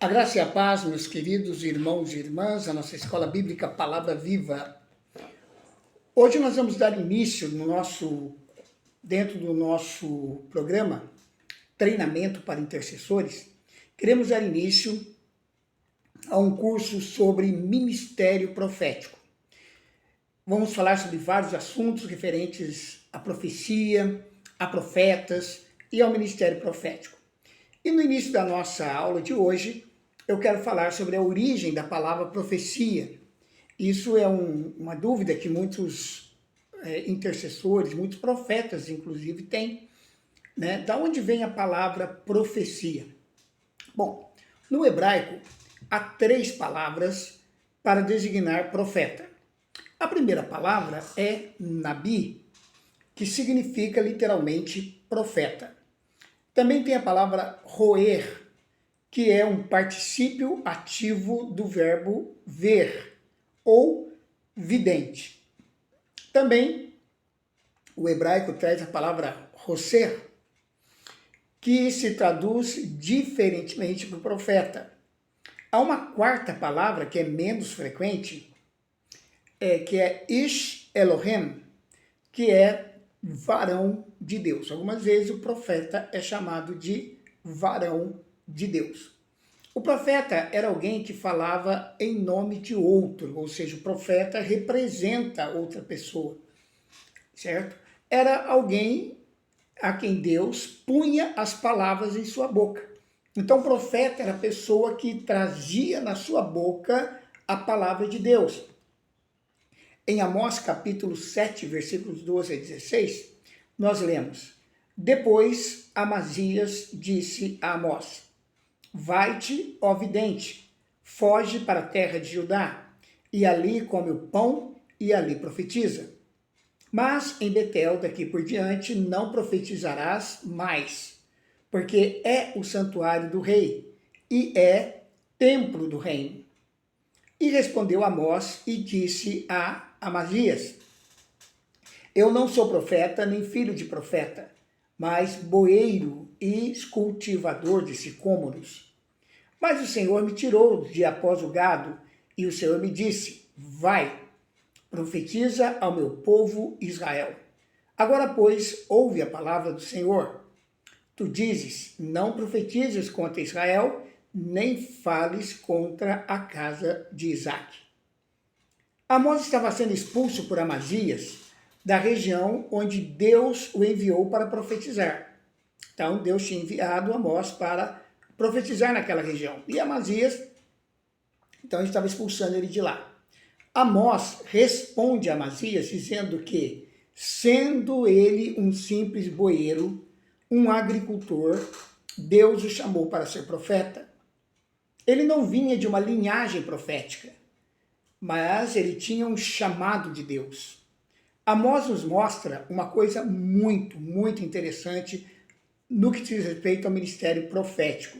A graça e a paz, meus queridos irmãos e irmãs, a nossa escola bíblica Palavra Viva. Hoje nós vamos dar início dentro do nosso programa Treinamento para Intercessores. Queremos dar início a um curso sobre ministério profético. Vamos falar sobre vários assuntos referentes à profecia, a profetas e ao ministério profético. E no início da nossa aula de hoje, eu quero falar sobre a origem da palavra profecia. Isso é uma dúvida que muitos intercessores, muitos profetas, inclusive, têm. Né? Da onde vem a palavra profecia? Bom, no hebraico, há 3 palavras para designar profeta. A primeira palavra é nabi, que significa literalmente profeta. Também tem a palavra roer, que é um particípio ativo do verbo ver, ou vidente. Também o hebraico traz a palavra roser, que se traduz diferentemente para o profeta. Há uma quarta palavra que é menos frequente, que é Ish Elohim, que é varão de Deus. Algumas vezes o profeta é chamado de varão de Deus. O profeta era alguém que falava em nome de outro, ou seja, o profeta representa outra pessoa, certo? Era alguém a quem Deus punha as palavras em sua boca. Então, o profeta era a pessoa que trazia na sua boca a palavra de Deus. Em Amós capítulo 7, versículos 12 a 16, nós lemos: Depois Amazias disse a Amós: Vai-te, ó vidente, foge para a terra de Judá, e ali come o pão e ali profetiza. Mas em Betel, daqui por diante, não profetizarás mais, porque é o santuário do rei, e é templo do reino. E respondeu Amós e disse a Amazias: Eu não sou profeta, nem filho de profeta, mas boeiro e cultivador de sicômoros. Mas o Senhor me tirou de após o gado, e o Senhor me disse: Vai, profetiza ao meu povo Israel. Agora, pois, ouve a palavra do Senhor. Tu dizes: Não profetizes contra Israel, nem fales contra a casa de Isaque. Amós estava sendo expulso por Amazias da região onde Deus o enviou para profetizar. Então, Deus tinha enviado Amós para profetizar naquela região. E Amazias, então, estava expulsando ele de lá. Amós responde a Amazias dizendo que, sendo ele um simples boeiro, um agricultor, Deus o chamou para ser profeta. Ele não vinha de uma linhagem profética, mas ele tinha um chamado de Deus. Amós nos mostra uma coisa muito, muito interessante no que diz respeito ao ministério profético.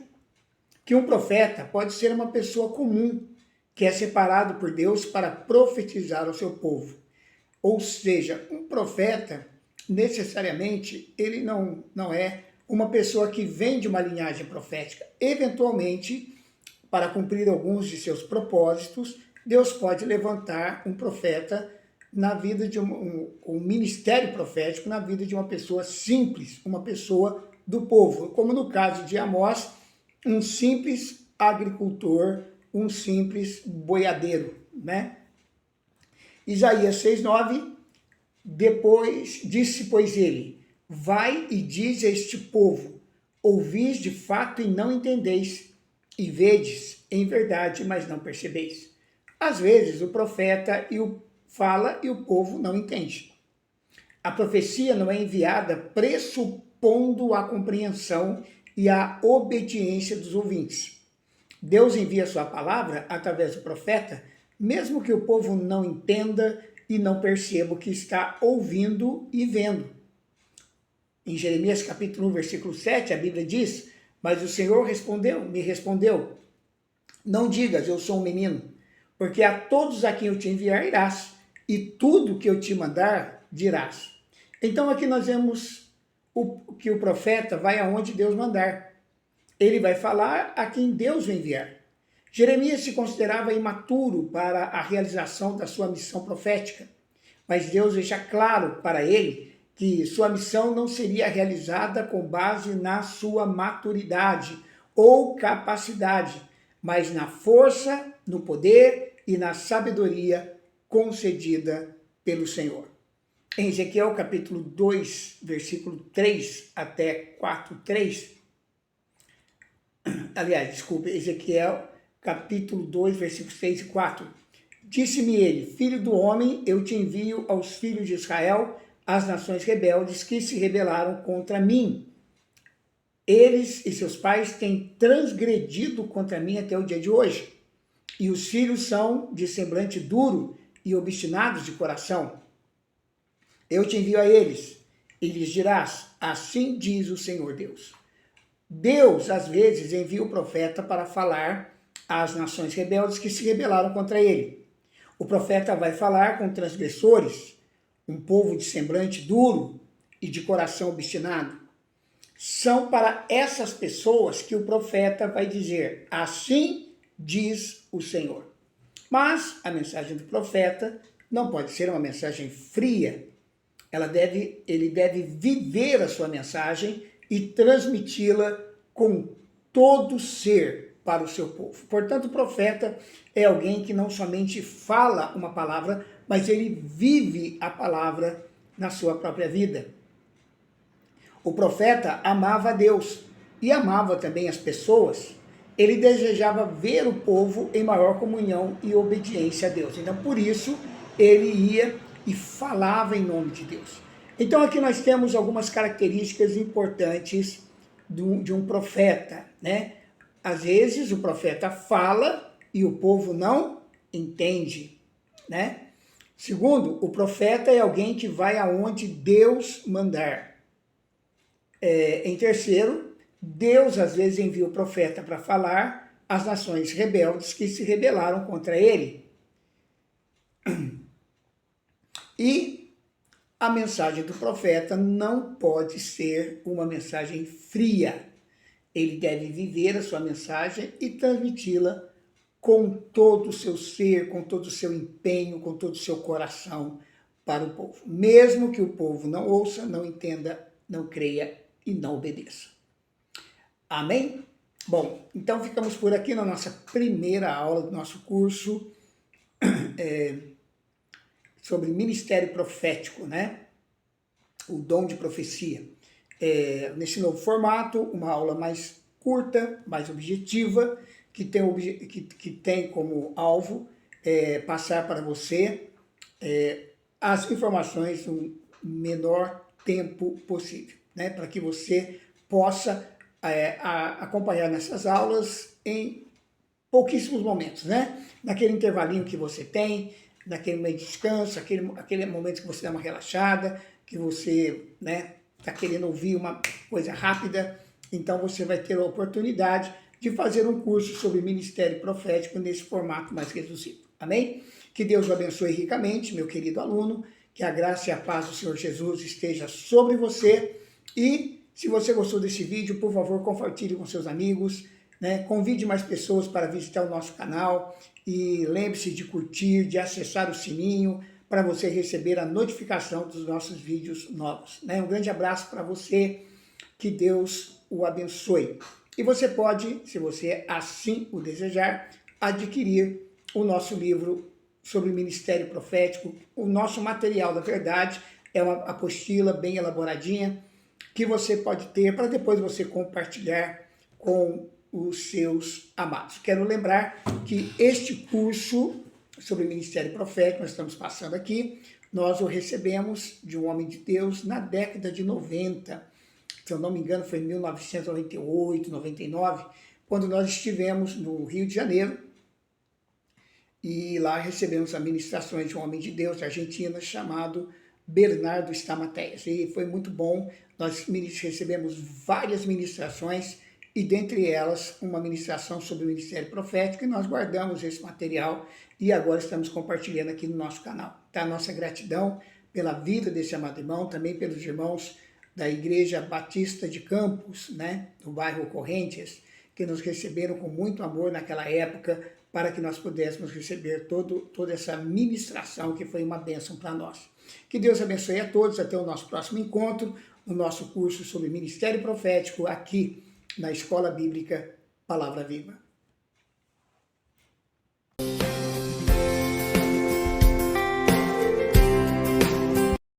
Que um profeta pode ser uma pessoa comum, que é separado por Deus para profetizar ao seu povo. Ou seja, um profeta, necessariamente, ele não é uma pessoa que vem de uma linhagem profética. Eventualmente, para cumprir alguns de seus propósitos, Deus pode levantar um profeta na vida de um ministério profético na vida de uma pessoa simples, uma pessoa do povo, como no caso de Amós, um simples agricultor, um simples boiadeiro, né? Isaías 6:9, depois disse, pois ele: Vai e diz a este povo: Ouvis de fato e não entendeis, e vedes em verdade, mas não percebeis. Às vezes o profeta fala e o povo não entende. A profecia não é enviada pressupondo a compreensão e a obediência dos ouvintes. Deus envia sua palavra através do profeta, mesmo que o povo não entenda e não perceba o que está ouvindo e vendo. Em Jeremias capítulo 1, versículo 7, a Bíblia diz: Mas o Senhor me respondeu, não digas, eu sou um menino, porque a todos a quem eu te enviar irás, e tudo que eu te mandar dirás. Então aqui nós vemos que o profeta vai aonde Deus mandar. Ele vai falar a quem Deus o enviar. Jeremias se considerava imaturo para a realização da sua missão profética, mas Deus deixa claro para ele que sua missão não seria realizada com base na sua maturidade ou capacidade, mas na força, no poder e na sabedoria concedida pelo Senhor. Em Ezequiel capítulo 2, versículo 3 até 4, 3, Ezequiel capítulo 2, versículos 3 e 4, disse-me ele, filho do homem, eu te envio aos filhos de Israel, as nações rebeldes que se rebelaram contra mim. Eles e seus pais têm transgredido contra mim até o dia de hoje, e os filhos são de semblante duro e obstinados de coração. Eu te envio a eles, e lhes dirás, assim diz o Senhor Deus. Deus, às vezes, envia o profeta para falar às nações rebeldes que se rebelaram contra ele. O profeta vai falar com transgressores, um povo de semblante duro e de coração obstinado. São para essas pessoas que o profeta vai dizer, assim diz o Senhor. Mas a mensagem do profeta não pode ser uma mensagem fria. Ele deve viver a sua mensagem e transmiti-la com todo ser para o seu povo. Portanto, o profeta é alguém que não somente fala uma palavra, mas ele vive a palavra na sua própria vida. O profeta amava a Deus e amava também as pessoas. Ele desejava ver o povo em maior comunhão e obediência a Deus. Então, por isso, ele ia e falava em nome de Deus. Então, aqui nós temos algumas características importantes de um profeta, né? Às vezes, o profeta fala e o povo não entende, né? Segundo, o profeta é alguém que vai aonde Deus mandar. Em terceiro, Deus às vezes envia o profeta para falar às nações rebeldes que se rebelaram contra ele. E a mensagem do profeta não pode ser uma mensagem fria. Ele deve viver a sua mensagem e transmiti-la com todo o seu ser, com todo o seu empenho, com todo o seu coração para o povo. Mesmo que o povo não ouça, não entenda, não creia e não obedeça. Amém? Bom, então ficamos por aqui na nossa primeira aula do nosso curso sobre ministério profético, né? O dom de profecia. Nesse novo formato, uma aula mais curta, mais objetiva, que tem como alvo passar para você as informações no menor tempo possível, né? Para que você possa acompanhar nessas aulas em pouquíssimos momentos, né? Naquele intervalinho que você tem, naquele meio de descanso, aquele momento que você dá uma relaxada, que você, né, está querendo ouvir uma coisa rápida, então você vai ter a oportunidade de fazer um curso sobre ministério profético nesse formato mais reduzido. Amém? Que Deus o abençoe ricamente, meu querido aluno, que a graça e a paz do Senhor Jesus esteja sobre você e se você gostou desse vídeo, por favor, compartilhe com seus amigos, né? Convide mais pessoas para visitar o nosso canal e lembre-se de curtir, de acessar o sininho para você receber a notificação dos nossos vídeos novos, né? Um grande abraço para você, que Deus o abençoe. E você pode, se você assim o desejar, adquirir o nosso livro sobre ministério profético. O nosso material, na verdade, é uma apostila bem elaboradinha, que você pode ter para depois você compartilhar com os seus amados. Quero lembrar que este curso sobre ministério profético, nós estamos passando aqui, nós o recebemos de um homem de Deus na década de 90, se eu não me engano foi em 1998, 99, quando nós estivemos no Rio de Janeiro, e lá recebemos as ministrações de um homem de Deus da Argentina chamado Bernardo Stamateias. E foi muito bom, nós recebemos várias ministrações e dentre elas uma ministração sobre o ministério profético e nós guardamos esse material e agora estamos compartilhando aqui no nosso canal. Tá? Nossa gratidão pela vida desse amado irmão, também pelos irmãos da Igreja Batista de Campos, né, do bairro Correntes, que nos receberam com muito amor naquela época, para que nós pudéssemos receber toda essa ministração que foi uma bênção para nós. Que Deus abençoe a todos, até o nosso próximo encontro, no nosso curso sobre Ministério Profético, aqui na Escola Bíblica Palavra Viva.